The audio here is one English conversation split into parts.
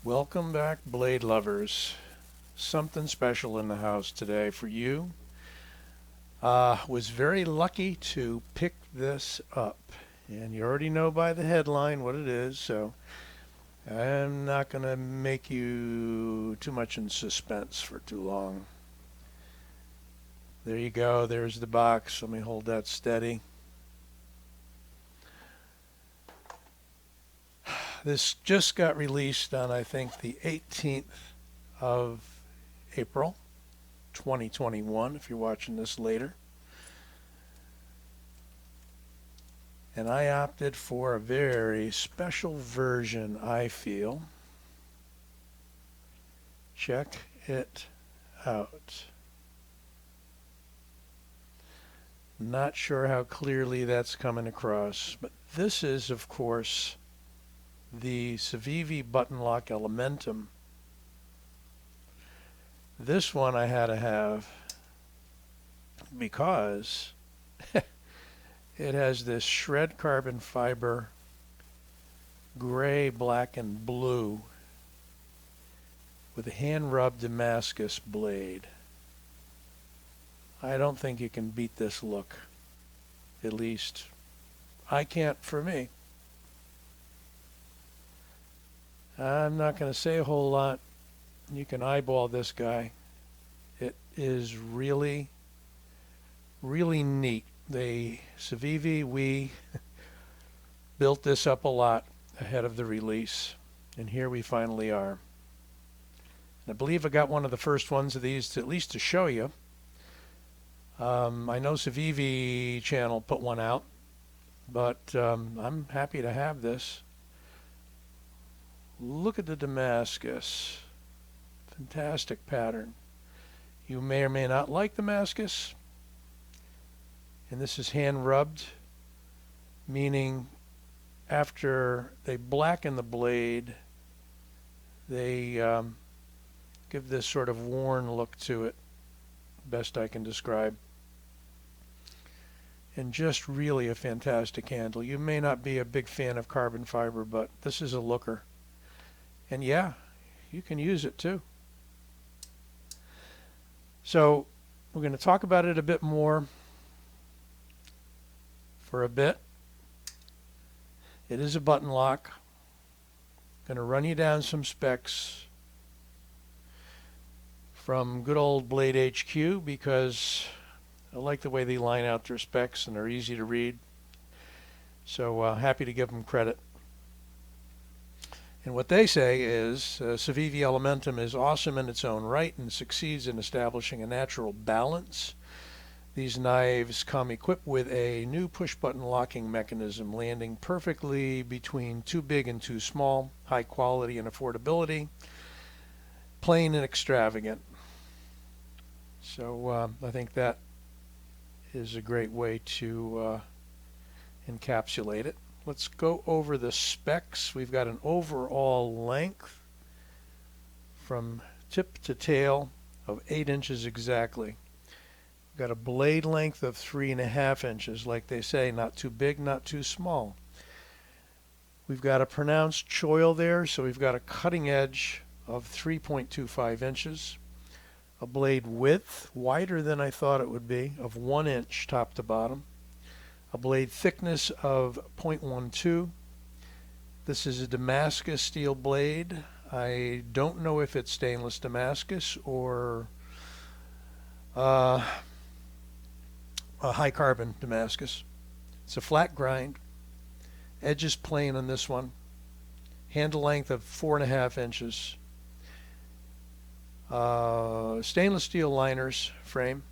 Welcome back, blade lovers. Something special in the house today for you. Was very lucky to pick this up. And you already know by the headline what it is, so I'm not going to make you too much in suspense for too long. There you go. There's the box. Let me hold that steady. This just got released on, I think, the 18th of April, 2021, if you're watching this later. And I opted for a very special version, I feel. Check it out. Not sure how clearly that's coming across, but this is, of course, the Civivi button lock Elementum. This one I had to have because it has this shred carbon fiber gray, black, and blue with a hand-rubbed Damascus blade. I don't think you can beat this look. At least I can't for me. I'm not going to say a whole lot. You can eyeball this guy. It is really, really neat. The Civivi, we built this up a lot ahead of the release. And here we finally are. And I believe I got one of the first ones of these to at least to show you. I know Civivi channel put one out, but I'm happy to have this. Look at the Damascus. Fantastic pattern. You may or may not like Damascus. And this is hand rubbed, meaning after they blacken the blade, they give this sort of worn look to it, best I can describe. And just really a fantastic handle. You may not be a big fan of carbon fiber, but this is a looker. And yeah, you can use it too. So we're going to talk about it a bit more for a bit. It is a button lock. Going to run you down some specs from good old Blade HQ because I like the way they line out their specs and they're easy to read. So happy to give them credit. And what they say is Civivi Elementum is awesome in its own right and succeeds in establishing a natural balance. These knives come equipped with a new push-button locking mechanism, landing perfectly between too big and too small, high quality and affordability, plain and extravagant. So I think that is a great way to encapsulate it. Let's go over the specs. We've got an overall length from tip to tail of 8 inches exactly. We've got a blade length of 3.5 inches, like they say, not too big, not too small. We've got a pronounced choil there, so we've got a cutting edge of 3.25 inches. A blade width, wider than I thought it would be, of 1 inch top to bottom. A blade thickness of 0.12. This is a Damascus steel blade. I don't know if it's stainless Damascus or a high carbon Damascus. It's a flat grind. Edge is plain on this one. Handle length of 4.5 inches. Stainless steel liners frame.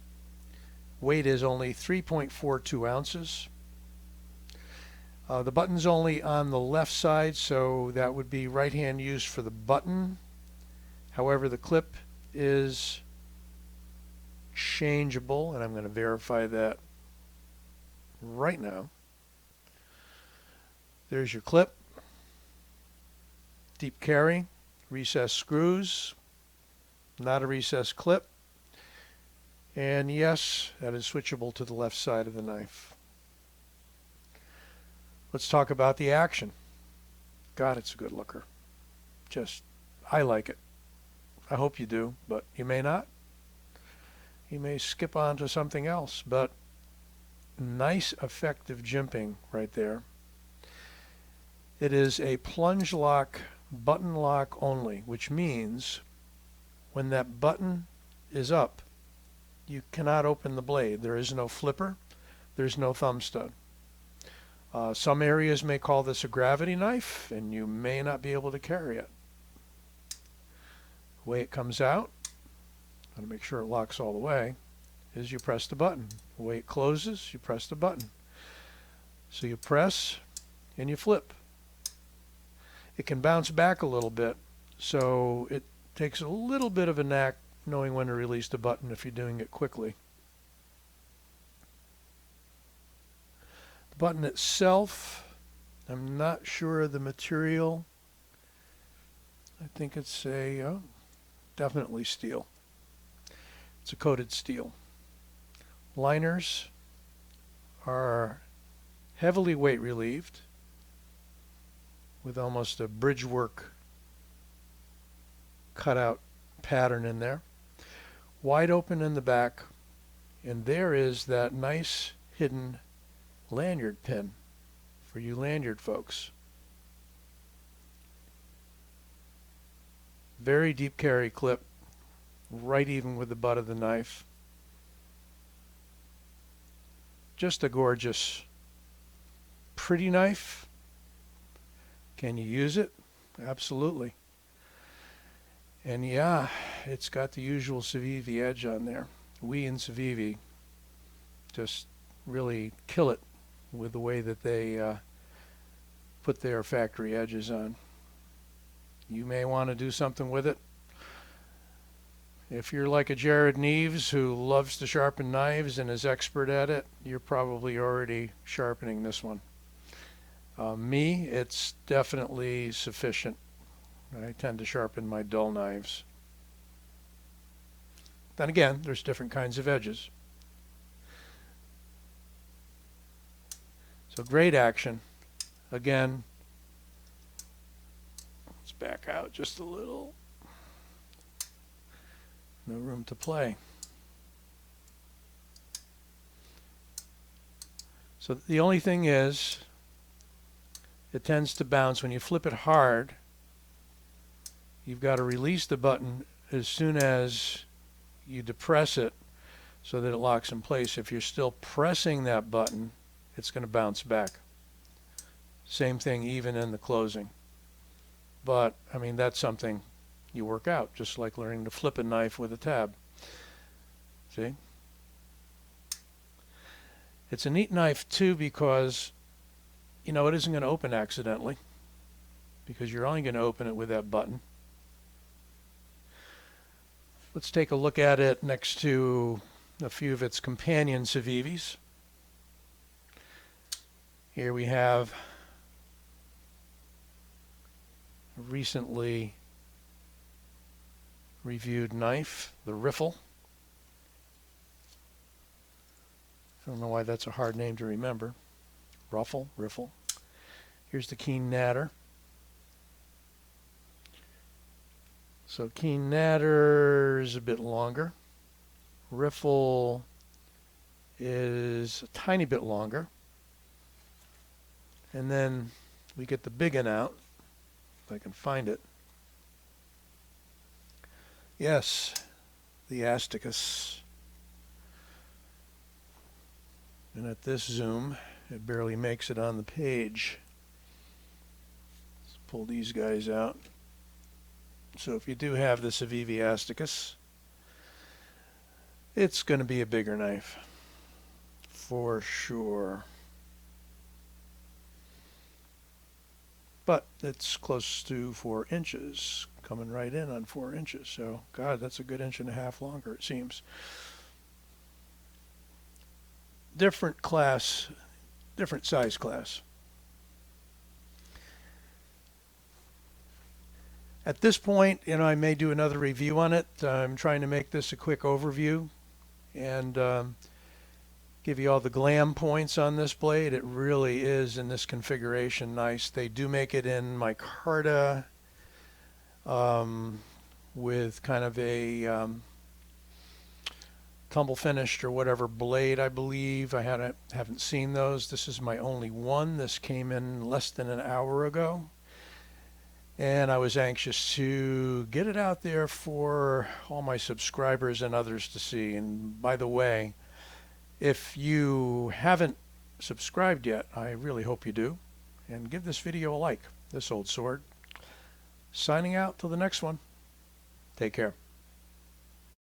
Weight is only 3.42 ounces. The button's only on the left side, so that would be right hand use for the button. However, the clip is changeable, and I'm going to verify that right now. There's your clip. Deep carry, recessed screws, not a recessed clip. And yes, that is switchable to the left side of the knife. Let's talk about the action. God, it's a good looker. Just I like it. I hope you do, but you may not. You may skip on to something else, but nice effective jimping right there. It is a plunge lock, button lock only, which means when that button is up, you cannot open the blade. There is no flipper. There's no thumb stud. Some areas may call this a gravity knife, and you may not be able to carry it. The way it comes out, got to make sure it locks all the way, is you press the button. The way it closes, you press the button. So you press and you flip. It can bounce back a little bit, so it takes a little bit of a knack knowing when to release the button if you're doing it quickly. The button itself, I'm not sure of the material. I think it's definitely steel. It's a coated steel. Liners are heavily weight relieved with almost a bridge work cutout pattern in there. Wide open in the back, and there is that nice hidden lanyard pin for you lanyard folks. Very deep carry clip, right even with the butt of the knife. Just a gorgeous, pretty knife. Can you use it? Absolutely. And yeah, it's got the usual Civivi edge on there. We in Civivi just really kill it with the way that they put their factory edges on. You may want to do something with it. If you're like a Jared Neves who loves to sharpen knives and is expert at it, you're probably already sharpening this one. Me, it's definitely sufficient. I tend to sharpen my dull knives. Then again, there's different kinds of edges. So great action. Again, let's back out just a little. No room to play. So the only thing is, it tends to bounce. When you flip it hard, you've got to release the button as soon as you depress it so that it locks in place. If you're still pressing that button, it's going to bounce back. Same thing even in the closing. But, I mean, that's something you work out, just like learning to flip a knife with a tab. See? It's a neat knife, too, because, you know, it isn't going to open accidentally, because you're only going to open it with that button. Let's take a look at it next to a few of its companion Civivis. Here we have a recently reviewed knife, the Riffle. I don't know why that's a hard name to remember. Riffle. Here's the Keen Natter. So Keen Natter is a bit longer. Riffle is a tiny bit longer. And then we get the big one out, if I can find it. Yes, the Asticus. And at this zoom, it barely makes it on the page. Let's pull these guys out. So if you do have the Civivi Asticus, it's going to be a bigger knife, for sure. But it's close to 4 inches, coming right in on 4 inches. So, God, that's a good 1.5 inches longer, it seems. Different class, different size class. At this point, you know, I may do another review on it. I'm trying to make this a quick overview and give you all the glam points on this blade. It really is, in this configuration, nice. They do make it in micarta. with kind of a tumble finished or whatever blade, I believe. I haven't seen those. This is my only one. This came in less than an hour ago, and I was anxious to get it out there for all my subscribers and others to see. And by the way, if you haven't subscribed yet, I really hope you do, and give this video a like. This old sword. Signing out till the next one. Take care.